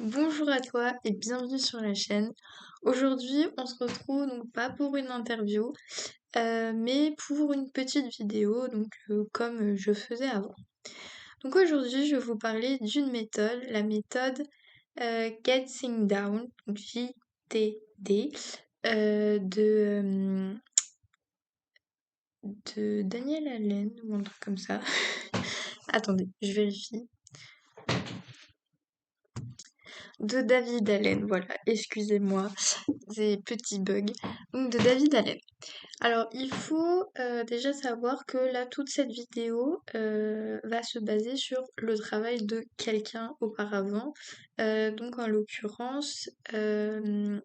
Bonjour à toi et bienvenue sur la chaîne. Aujourd'hui, on se retrouve donc pas pour une interview, mais pour une petite vidéo, comme je faisais avant. Donc aujourd'hui, je vais vous parler d'une méthode, la méthode Get Things Down, donc JTD, de Daniel Allen ou un truc comme ça. Attendez, je vérifie. De David Allen, voilà, excusez-moi, des petits bugs. Donc de David Allen. Alors, il faut déjà savoir que là, toute cette vidéo va se baser sur le travail de quelqu'un auparavant. Donc, en l'occurrence, la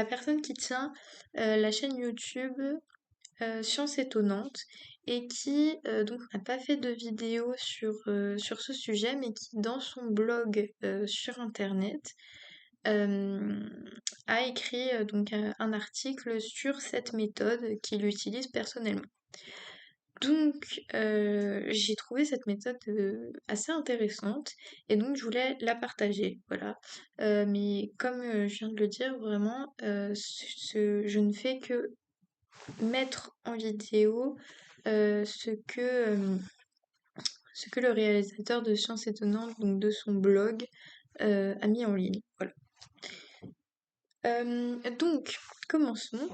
personne qui tient la chaîne YouTube Science Étonnante et qui donc n'a pas fait de vidéo sur ce sujet, mais qui, dans son blog sur Internet, euh, a écrit un article sur cette méthode qu'il utilise personnellement. Donc j'ai trouvé cette méthode assez intéressante et donc je voulais la partager, voilà. Mais comme je viens de le dire, vraiment, je ne fais que mettre en vidéo euh, ce que, euh, ce que le réalisateur de Science Étonnante, donc de son blog, a mis en ligne. Voilà. Donc, commençons.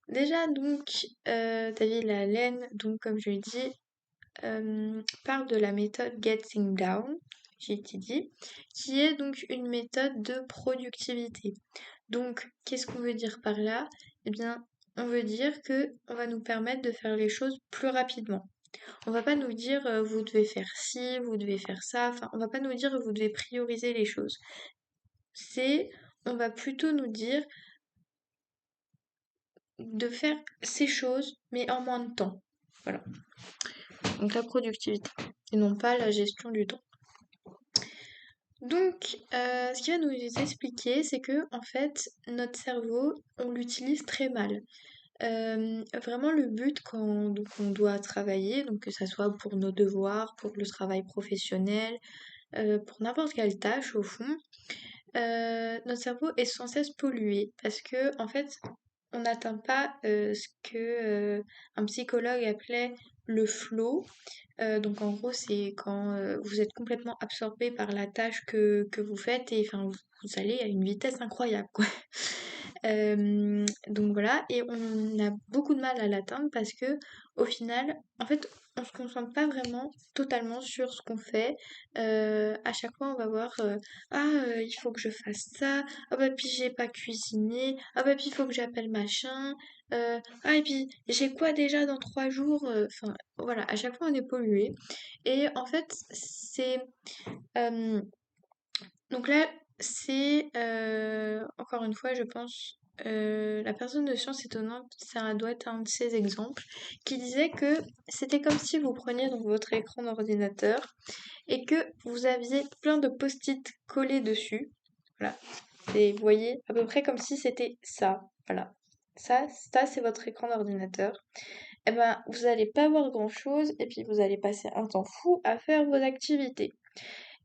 Déjà, David Allen, donc comme je l'ai dit, parle de la méthode Getting Down, GTD, qui est donc une méthode de productivité. Donc, qu'est-ce qu'on veut dire par là? Eh bien, on veut dire que on va nous permettre de faire les choses plus rapidement. On va pas nous dire vous devez faire ci, vous devez faire ça, enfin, on va pas nous dire vous devez prioriser les choses. C'est, on va plutôt nous dire de faire ces choses, mais en moins de temps. Voilà. Donc la productivité, et non pas la gestion du temps. Donc, ce qu'il va nous expliquer, c'est que en fait, notre cerveau, on l'utilise très mal. Vraiment, le but quand donc, on doit travailler, donc que ça soit pour nos devoirs, pour le travail professionnel, pour n'importe quelle tâche au fond, notre cerveau est sans cesse pollué parce que en fait, on n'atteint pas ce que un psychologue appelait le flow. Donc en gros, c'est quand vous êtes complètement absorbé par la tâche que vous faites et enfin vous allez à une vitesse incroyable, quoi. Donc voilà, et on a beaucoup de mal à l'atteindre parce que au final, en fait, on se concentre pas vraiment totalement sur ce qu'on fait. À chaque fois, on va voir il faut que je fasse ça. Ah bah puis j'ai pas cuisiné. Ah bah puis il faut que j'appelle machin. Et puis j'ai quoi déjà dans 3 jours. Enfin voilà, à chaque fois on est pollué. Et en fait, c'est euh, donc là, c'est encore une fois, je pense, la personne de Science Étonnante, ça doit être un de ces exemples, qui disait que c'était comme si vous preniez donc votre écran d'ordinateur et que vous aviez plein de post-it collés dessus. Voilà. Et vous voyez, à peu près comme si c'était ça. Voilà. Ça c'est votre écran d'ordinateur. Eh ben, vous n'allez pas voir grand-chose et puis vous allez passer un temps fou à faire vos activités.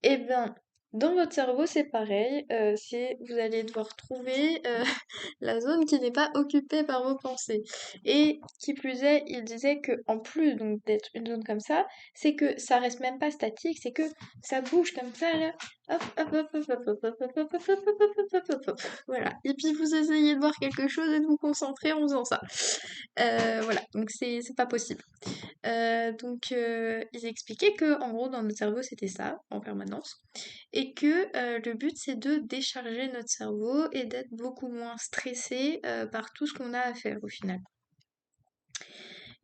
Eh bien, dans votre cerveau, c'est pareil. Vous allez devoir trouver la zone qui n'est pas occupée par vos pensées. Et qui plus est, il disait que en plus donc d'être une zone comme ça, c'est que ça reste même pas statique, c'est que ça bouge comme ça là. Hop, hop, hop, hop, hop, hop, hop, hop, hop, hop, hop, hop, hop, hop, hop, hop. Voilà. Et puis vous essayez de voir quelque chose et de vous concentrer en faisant ça. Voilà. Donc c'est pas possible. Ils expliquaient que, en gros, dans notre cerveau, c'était ça, en permanence, et que le but, c'est de décharger notre cerveau et d'être beaucoup moins stressé par tout ce qu'on a à faire au final.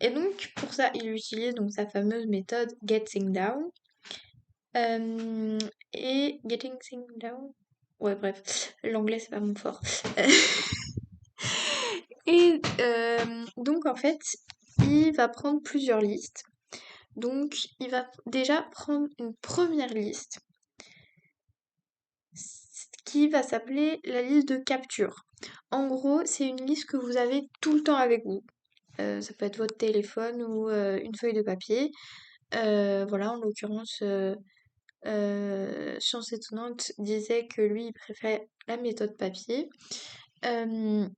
Et donc, pour ça, il utilise donc sa fameuse méthode Getting Down. Euh, et Getting Things Down. Ouais, bref, l'anglais, c'est pas mon fort. Donc, en fait, il va prendre plusieurs listes. Donc, il va déjà prendre une première liste qui va s'appeler la liste de capture. En gros, c'est une liste que vous avez tout le temps avec vous. Ça peut être votre téléphone ou une feuille de papier. Voilà, en l'occurrence, Chance étonnante disait que lui, il préfère la méthode papier, euh,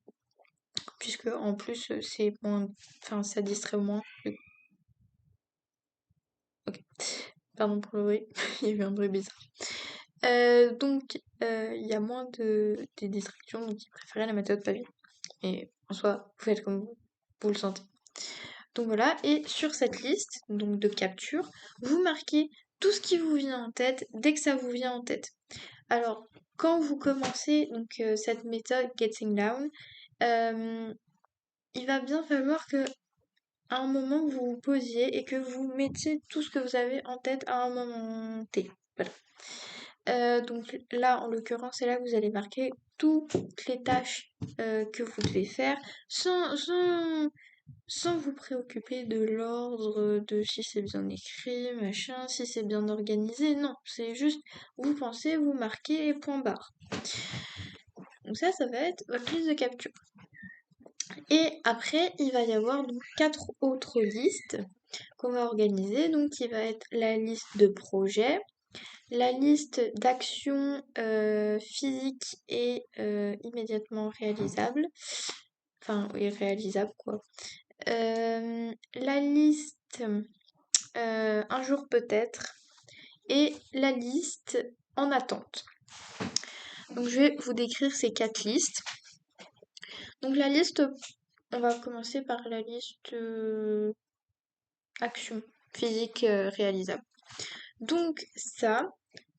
puisque en plus, c'est moins, enfin, ça distrait moins. Ok, pardon pour le bruit, il y a eu un bruit bizarre. Donc, il y a moins de distractions, donc il préférait la méthode papier. Et en soi, vous faites comme vous le sentez. Donc voilà, et sur cette liste donc de captures, vous marquez tout ce qui vous vient en tête dès que ça vous vient en tête. Alors, quand vous commencez cette méthode Getting Down, euh, il va bien falloir que à un moment vous vous posiez et que vous mettiez tout ce que vous avez en tête à un moment T. Voilà. Donc là, en l'occurrence, c'est là que vous allez marquer toutes les tâches que vous devez faire sans vous préoccuper de l'ordre, de si c'est bien écrit, machin, si c'est bien organisé. Non, c'est juste, vous pensez, vous marquez et point barre. Donc ça va être votre liste de capture. Et après, il va y avoir donc 4 autres listes qu'on va organiser. Donc, il va être la liste de projets, la liste d'actions physiques et immédiatement réalisables. Enfin, oui, réalisables quoi. La liste un jour peut-être et la liste en attente. Donc je vais vous décrire ces 4 listes. Donc la liste, on va commencer par la liste action physique réalisable. Donc ça,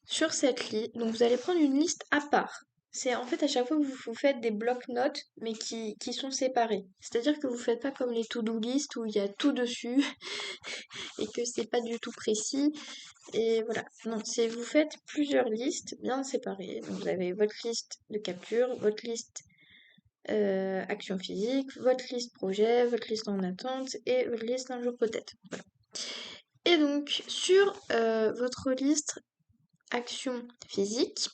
sur cette liste, donc vous allez prendre une liste à part. C'est en fait à chaque fois que vous faites des blocs-notes, mais qui sont séparés. C'est-à-dire que vous faites pas comme les to-do list où il y a tout dessus et que c'est pas du tout précis. Et voilà. Non, c'est vous faites plusieurs listes bien séparées. Donc vous avez votre liste de capture, votre liste action physique, votre liste projet, votre liste en attente et votre liste un jour peut-être. Voilà. Et donc sur votre liste action physique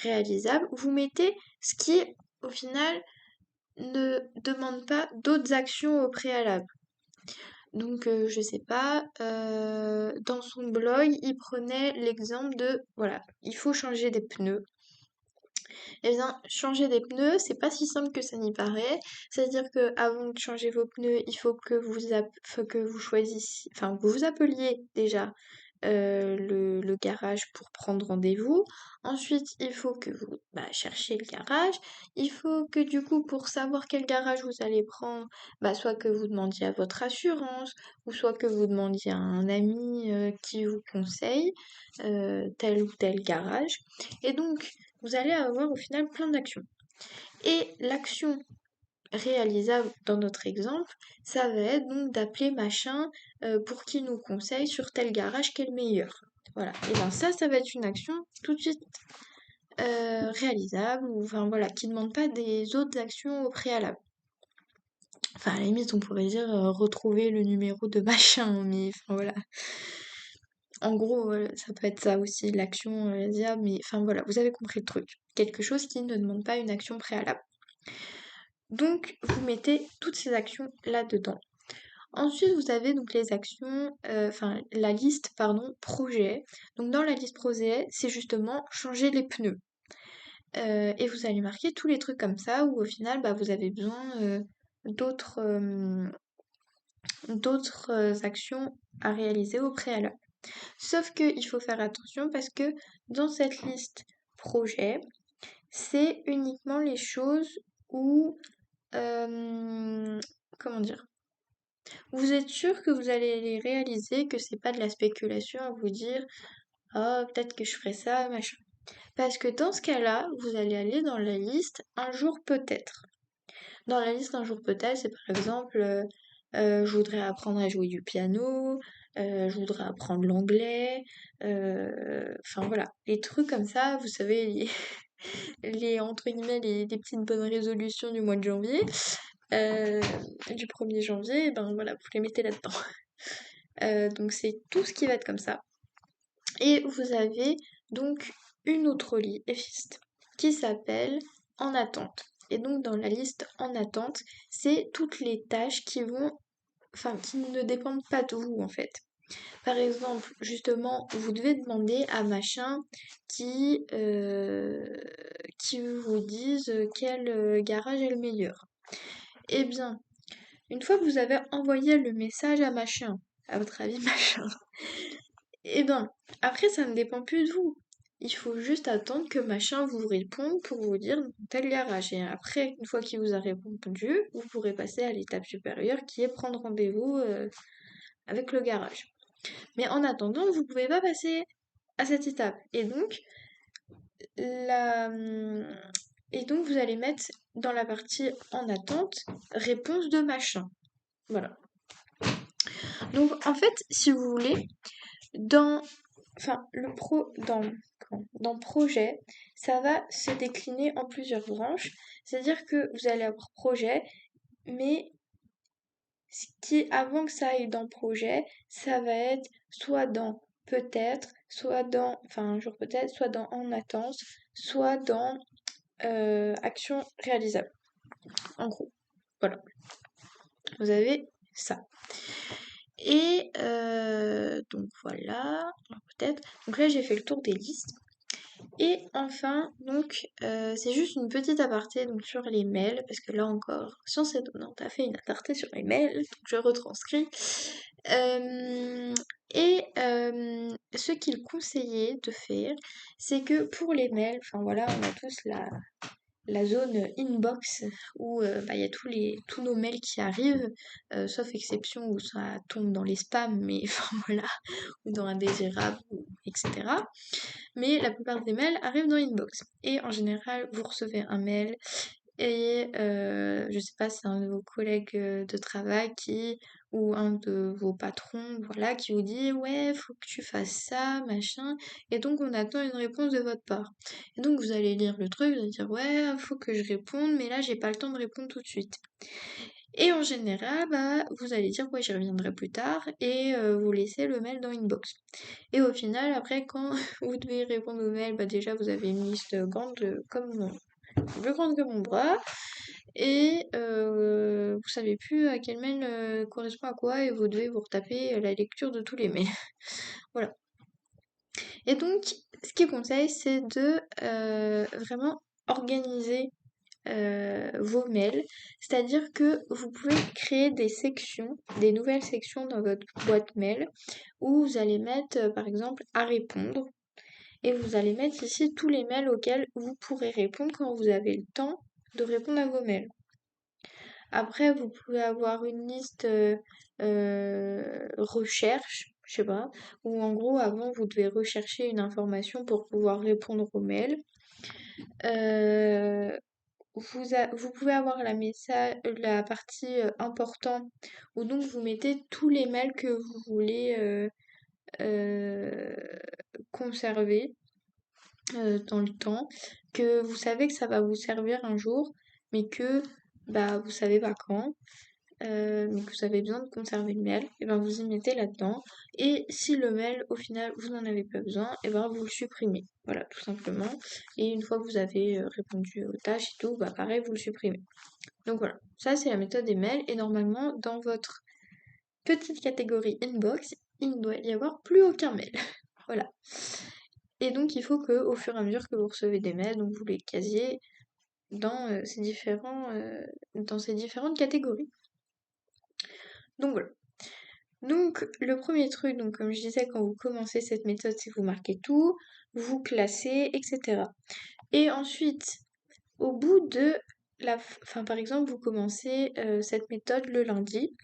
réalisable, vous mettez ce qui au final ne demande pas d'autres actions au préalable. Donc, je sais pas, dans son blog, il prenait l'exemple de, voilà, il faut changer des pneus. Eh bien, changer des pneus, c'est pas si simple que ça n'y paraît. C'est-à-dire que avant de changer vos pneus, il faut que vous choisissiez, enfin, que vous appeliez déjà le garage pour prendre rendez-vous. Ensuite, il faut que vous cherchiez le garage. Il faut que du coup, pour savoir quel garage vous allez prendre, soit que vous demandiez à votre assurance, ou soit que vous demandiez à un ami qui vous conseille tel ou tel garage. Et donc, vous allez avoir au final plein d'actions. Et l'action réalisable dans notre exemple, ça va être donc d'appeler machin pour qu'il nous conseille sur tel garage qui est le meilleur. Voilà. Et bien ça va être une action tout de suite réalisable, ou enfin voilà, qui ne demande pas des autres actions au préalable. Enfin, à la limite, on pourrait dire retrouver le numéro de machin, mais enfin voilà. En gros, ça peut être ça aussi, l'action réalisable, mais enfin voilà, vous avez compris le truc. Quelque chose qui ne demande pas une action préalable. Donc, vous mettez toutes ces actions là-dedans. Ensuite, vous avez donc les actions, la liste, pardon, projet. Donc, dans la liste projet, c'est justement changer les pneus. Et vous allez marquer tous les trucs comme ça, où au final, vous avez besoin d'autres actions à réaliser au préalable. Sauf qu'il faut faire attention parce que dans cette liste projet, c'est uniquement les choses où comment dire? Vous êtes sûr que vous allez les réaliser, que c'est pas de la spéculation à vous dire «Ah, peut-être que je ferai ça, machin». Parce que dans ce cas-là, vous allez aller dans la liste un jour peut-être. Dans la liste un jour peut-être, c'est par exemple je voudrais apprendre à jouer du piano, je voudrais apprendre l'anglais, enfin voilà, les trucs comme ça, vous savez, entre guillemets, les petites bonnes résolutions du mois de janvier, euh, du 1er janvier, et ben voilà, vous les mettez là-dedans. Donc c'est tout ce qui va être comme ça. Et vous avez donc une autre liste qui s'appelle en attente. Et donc dans la liste en attente, c'est toutes les tâches qui ne dépendent pas de vous en fait. Par exemple, justement, vous devez demander à machin qui, euh, qui vous dise quel garage est le meilleur. Eh bien, une fois que vous avez envoyé le message à machin, à votre avis, machin, eh ben, après, ça ne dépend plus de vous. Il faut juste attendre que machin vous réponde pour vous dire tel garage. Et après, une fois qu'il vous a répondu, vous pourrez passer à l'étape supérieure qui est prendre rendez-vous avec le garage. Mais en attendant, vous ne pouvez pas passer à cette étape. La... Et donc, vous allez mettre dans la partie en attente réponse de machin. Voilà. Donc, en fait, si vous voulez, dans enfin, dans projet, ça va se décliner en plusieurs branches. C'est-à-dire que vous allez avoir projet, mais ce qui, avant que ça aille dans projet, ça va être soit dans peut-être, soit dans, enfin un jour peut-être, soit dans en attente, soit dans action réalisable. En gros, voilà. Vous avez ça. Et donc voilà, peut-être. Donc là, j'ai fait le tour des listes. Et enfin, donc, c'est juste une petite aparté donc, sur les mails, parce que là encore, Science Étonnante a fait une aparté sur les mails, donc je retranscris. Euh, ce qu'il conseillait de faire, c'est que pour les mails, enfin voilà, on a tous la zone inbox où bah, il y a tous nos mails qui arrivent, sauf exception où ça tombe dans les spams, mais enfin voilà, ou dans indésirables, etc. Mais la plupart des mails arrivent dans inbox. Et en général, vous recevez un mail et je sais pas, c'est un de vos collègues de travail ou un de vos patrons, voilà, qui vous dit ouais, faut que tu fasses ça, machin. Et donc on attend une réponse de votre part. Et donc vous allez lire le truc, vous allez dire ouais, faut que je réponde, mais là j'ai pas le temps de répondre tout de suite. Et en général, bah, vous allez dire ouais, j'y reviendrai plus tard et vous laissez le mail dans inbox. Et au final, après, quand vous devez répondre aux mails, bah déjà vous avez une liste plus grande que mon bras, et vous savez plus à quel mail correspond à quoi, et vous devez vous retaper la lecture de tous les mails. Voilà. Et donc, ce qu'il conseille, c'est de vraiment organiser vos mails, c'est-à-dire que vous pouvez créer des sections, des nouvelles sections dans votre boîte mail, où vous allez mettre, par exemple, à répondre. Et vous allez mettre ici tous les mails auxquels vous pourrez répondre quand vous avez le temps de répondre à vos mails. Après, vous pouvez avoir une liste recherche, je sais pas, où en gros, avant, vous devez rechercher une information pour pouvoir répondre aux mails. Euh, vous pouvez avoir la partie important, où donc vous mettez tous les mails que vous voulez euh, conserver dans le temps, que vous savez que ça va vous servir un jour, mais que bah vous savez pas quand, mais que vous avez besoin de conserver le mail, et ben vous y mettez là-dedans. Et si le mail au final vous n'en avez pas besoin, et ben vous le supprimez. Voilà, tout simplement. Et une fois que vous avez répondu aux tâches et tout, bah pareil, vous le supprimez. Donc voilà, ça c'est la méthode des mails, et normalement dans votre petite catégorie inbox, il ne doit y avoir plus aucun mail. Voilà. Et donc, il faut que, au fur et à mesure que vous recevez des mails, donc vous les casiez dans dans ces différentes catégories. Donc voilà. Donc, le premier truc, donc comme je disais, quand vous commencez cette méthode, c'est que vous marquez tout, vous classez, etc. Et ensuite, au bout de enfin par exemple, vous commencez cette méthode le lundi,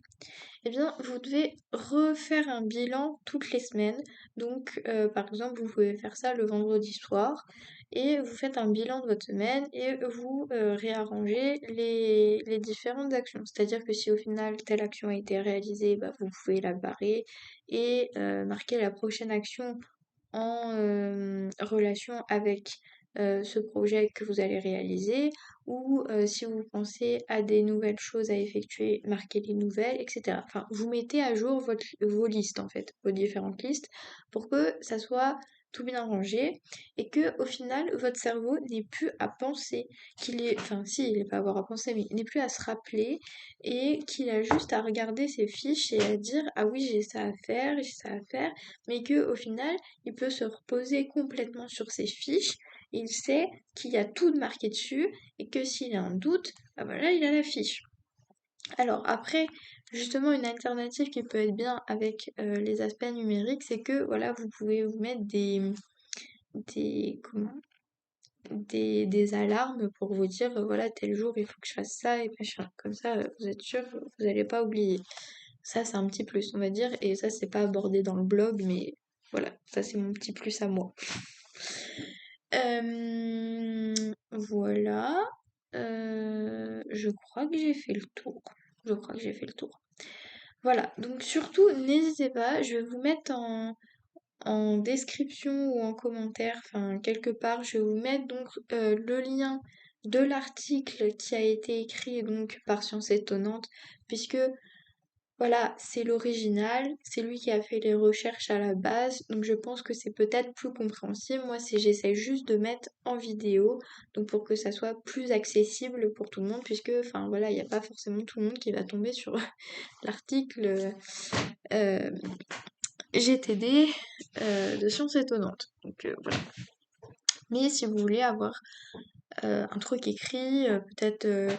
eh bien, vous devez refaire un bilan toutes les semaines. Donc, par exemple, vous pouvez faire ça le vendredi soir et vous faites un bilan de votre semaine et vous réarrangez les différentes actions. C'est-à-dire que si au final telle action a été réalisée, bah, vous pouvez la barrer et marquer la prochaine action en relation avec ce projet que vous allez réaliser, ou si vous pensez à des nouvelles choses à effectuer, marquez les nouvelles, etc. Enfin, vous mettez à jour vos listes en fait, vos différentes listes, pour que ça soit tout bien rangé, et que au final, votre cerveau n'est plus à penser, enfin si, il n'est pas à avoir à penser, mais il n'est plus à se rappeler, et qu'il a juste à regarder ses fiches et à dire, ah oui, j'ai ça à faire, j'ai ça à faire, mais que au final, il peut se reposer complètement sur ses fiches, il sait qu'il y a tout de marqué dessus, et que s'il a un doute, bah voilà, il a la fiche. Alors après, justement, une alternative qui peut être bien avec les aspects numériques, c'est que voilà, vous pouvez vous mettre des, comment, des alarmes pour vous dire, voilà, tel jour, il faut que je fasse ça et machin. Comme ça, vous êtes sûr, vous n'allez pas oublier. Ça, c'est un petit plus, on va dire, et ça, c'est pas abordé dans le blog, mais voilà, ça, c'est mon petit plus à moi. Voilà. Je crois que j'ai fait le tour. Je crois que j'ai fait le tour. Voilà, donc surtout, n'hésitez pas, je vais vous mettre en description ou en commentaire, enfin quelque part, je vais vous mettre donc le lien de l'article qui a été écrit donc par Science Étonnante, puisque voilà, c'est l'original, c'est lui qui a fait les recherches à la base, donc je pense que c'est peut-être plus compréhensible. Moi, c'est j'essaie juste de mettre en vidéo, donc pour que ça soit plus accessible pour tout le monde, puisque enfin voilà, il n'y a pas forcément tout le monde qui va tomber sur l'article euh, GTD de Science Étonnante. Donc voilà. Mais si vous voulez avoir un truc écrit, peut-être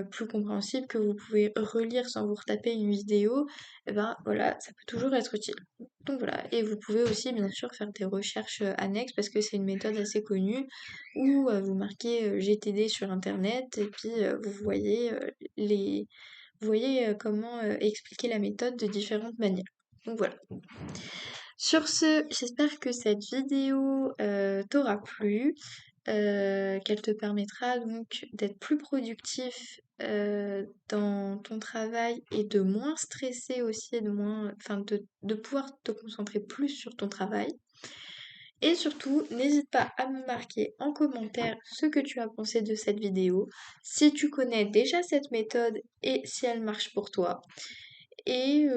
plus compréhensible, que vous pouvez relire sans vous retaper une vidéo, et ben voilà, ça peut toujours être utile. Donc voilà, et vous pouvez aussi bien sûr faire des recherches annexes parce que c'est une méthode assez connue où vous marquez GTD sur internet et puis vous voyez comment expliquer la méthode de différentes manières. Donc voilà. Sur ce, j'espère que cette vidéo t'aura plu, qu'elle te permettra donc d'être plus productif dans ton travail et de moins stresser aussi, et enfin de pouvoir te concentrer plus sur ton travail. Et surtout, n'hésite pas à me marquer en commentaire ce que tu as pensé de cette vidéo, si tu connais déjà cette méthode et si elle marche pour toi. Et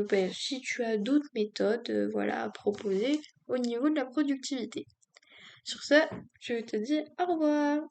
ben, si tu as d'autres méthodes voilà, à proposer au niveau de la productivité. Sur ce, je te dis au revoir.